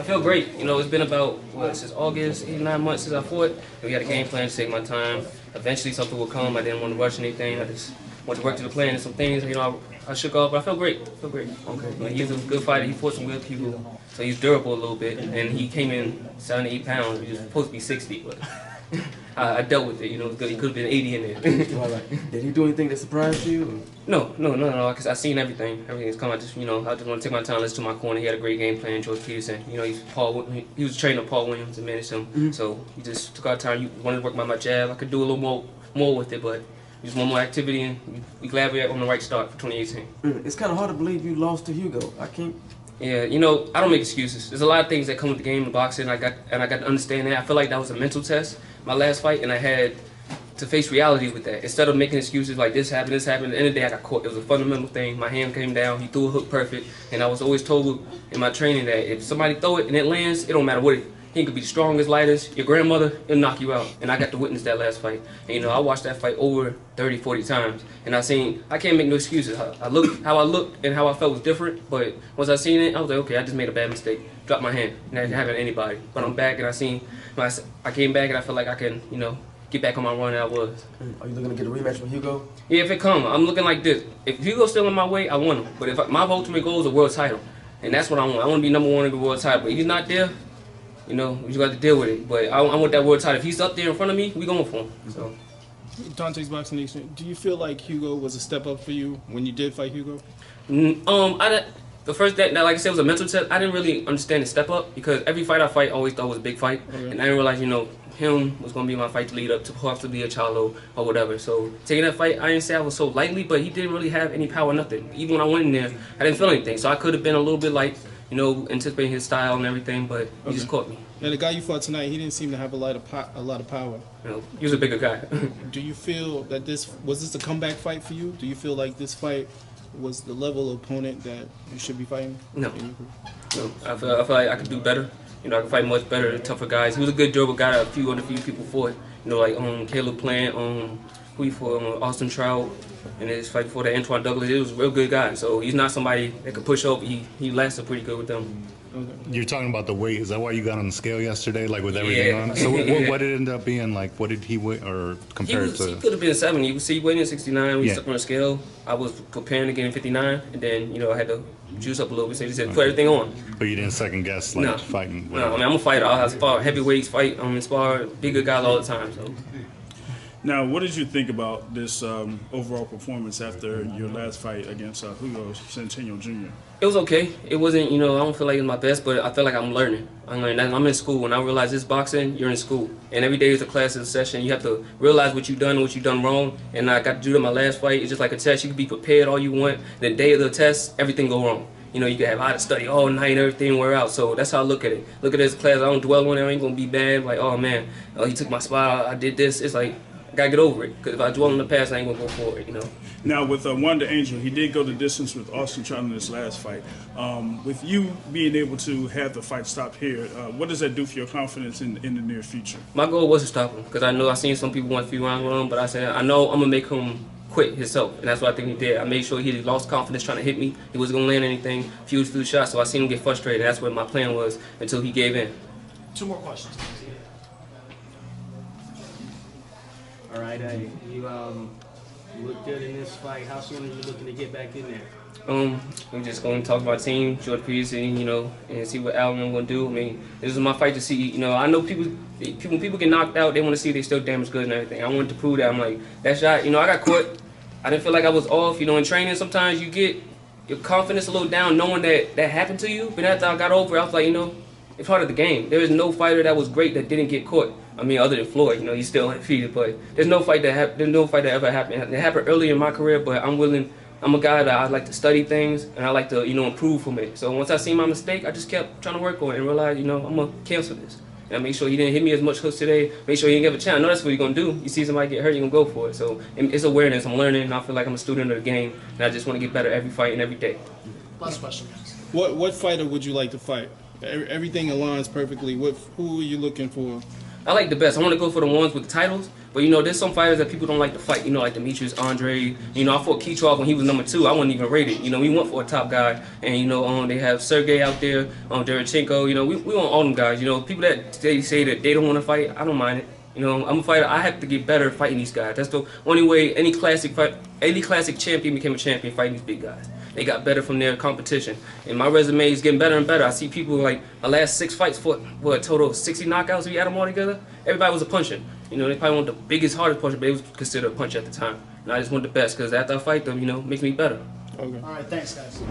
I feel great. You know, it's been about, what, since August, 8, 9 months since I fought. And we had a game plan to take my time. Eventually something will come. I didn't want to rush anything. I just wanted to work to the plan and some things, you know, I shook off, but I felt great. I felt great. Okay. You know, he's a good fighter. He fought some good people. So he's durable a little bit. And he came in 7 to 8 pounds. He was supposed to be 60, but I dealt with it. You know, he could have been 80 in there. Did he do anything that surprised you? No. Because I seen everything. Everything's come. I just want to take my time, listen to my corner. He had a great game plan, George Peterson. You know, he was training Paul Williams and managed him. So he just took our time. He wanted to work my jab. I could do a little more with it, but just one more activity, and we glad we're on the right start for 2018. It's kind of hard to believe you lost to Hugo. I can't. Yeah, you know, I don't make excuses. There's a lot of things that come with the game of boxing. I got to understand that. I feel like that was a mental test, my last fight, and I had to face reality with that. Instead of making excuses like this happened, at the end of the day I got caught. It was a fundamental thing. My hand came down, he threw a hook perfect, and I was always told in my training that if somebody throw it and it lands, it don't matter what it. He could be the strongest, lightest, your grandmother, it'll knock you out. And I got to witness that last fight. And, you know, I watched that fight over 30, 40 times. And I can't make no excuses. How I looked and how I felt was different. But once I seen it, I was like, okay, I just made a bad mistake. Dropped my hand. And that didn't happen to anybody. But I'm back and I came back and I feel like I can, you know, get back on my run that I was. Are you looking to get a rematch with Hugo? Yeah, if it comes, I'm looking like this. If Hugo's still in my way, I want him. But if my ultimate goal is a world title. And that's what I want. I want to be #1 in the world title. But if he's not there, you know, you got to deal with it. But I want that world title. If he's up there in front of me, we going for him. So. Dante's Boxing Nation, do you feel like Hugo was a step up for you when you did fight Hugo? The first that like I said, was a mental test. I didn't really understand the step up because every fight I fight, I always thought was a big fight. Okay. And I didn't realize, you know, him was going to be my fight to lead up to possibly a Charlo or whatever. So taking that fight, I didn't say I was so lightly, but he didn't really have any power, nothing. Even when I went in there, I didn't feel anything. So I could have been a little bit like, you know, anticipating his style and everything, but he just caught me. Yeah, the guy you fought tonight, he didn't seem to have a lot of power. You know, he was a bigger guy. Do you feel that was this a comeback fight for you? Do you feel like this fight was the level of opponent that you should be fighting? No. I feel like I could do better. You know, I could fight much better, tougher guys. He was a good durable guy. A few people fought. You know, like Caleb Plant, who he fought, Austin Trout, and his fight before that, Antoine Douglas. He was a real good guy. So he's not somebody that could push over. He lasted pretty good with them. Okay. You're talking about the weight. Is that why you got on the scale yesterday, like with everything yeah. on? So what did it end up being? Like, what did he weigh, or compared to? He could have been 70. You see, weighing in 69. We stuck on the scale. I was preparing to get in 59, and then, you know, I had to juice up a little bit. So he said, put everything on. But you didn't second guess, like, fighting? No, I mean, I'm a fighter. I spar heavyweights, fight, spar bigger guys all the time. So. Now, what did you think about this overall performance after your last fight against Hugo Centennial Jr.? It was okay. It wasn't, you know, I don't feel like it's my best, but I feel like I'm learning. I'm in school. When I realize this boxing, you're in school. And every day is a class, is a session. You have to realize what you've done and what you've done wrong. And I got to do that my last fight. It's just like a test. You can be prepared all you want. The day of the test, everything go wrong. You know, you can have a lot of study all night and everything wear out. So that's how I look at it. Look at it as a class. I don't dwell on it. I ain't going to be bad. Like, oh, man, he took my spot. I did this. It's like, I gotta get over it, because if I dwell in the past, I ain't gonna go forward, you know. Now, with Wanda Angel, he did go the distance with Austin Trout in this last fight. With you being able to have the fight stop here, what does that do for your confidence in the near future? My goal was to stop him, because I seen some people want a few rounds with him, but I said, I know I'm gonna make him quit himself, and that's what I think he did. I made sure he lost confidence trying to hit me. He wasn't gonna land anything, few shots, so I seen him get frustrated, and that's what my plan was until he gave in. 2 more questions. All right, you look good in this fight. How soon are you looking to get back in there? We're just going to talk about team, George Peterson, you know, and see what Aleem going to do. I mean, this is my fight to see, you know, I know when people get knocked out, they want to see they still damaged good and everything. I wanted to prove that. I'm like, that shot, you know, I got caught. I didn't feel like I was off. You know, in training, sometimes you get your confidence a little down knowing that that happened to you. But after I got over it, I was like, you know, it's part of the game. There is no fighter that was great that didn't get caught. I mean, other than Floyd, you know, he's still undefeated. But there's no fight that ever happened. It happened early in my career, but I'm willing. I'm a guy that I like to study things and I like to, you know, improve from it. So once I seen my mistake, I just kept trying to work on it and realized, you know, I'm gonna cancel this. And I make sure he didn't hit me as much hooks today. Make sure he didn't give a chance. I know that's what you're gonna do. You see somebody get hurt, you're gonna go for it. So it's awareness. I'm learning. And I feel like I'm a student of the game, and I just want to get better every fight and every day. Last question. What fighter would you like to fight? Everything aligns perfectly. Who are you looking for? I like the best. I want to go for the ones with the titles, But you know, there's some fighters that people don't like to fight. You know, like Demetrius, Andre. You know, I fought Kichov when he was number 2. I wasn't even rated. You know, we went for a top guy, and you know, they have Sergey out there, Derevchenko. You know, we want all them guys. You know, people that they say that they don't want to fight, I don't mind it. You know, I'm a fighter. I have to get better fighting these guys. That's the only way any classic champion became a champion fighting these big guys. They got better from their competition. And my resume is getting better and better. I see people like my last 6 fights for what, a total of 60 knockouts if you add them all together. Everybody was a puncher. You know, they probably weren't the biggest, hardest puncher, but they was considered a puncher at the time. And I just want the best because after I fight them, you know, it makes me better. Okay. All right, thanks, guys.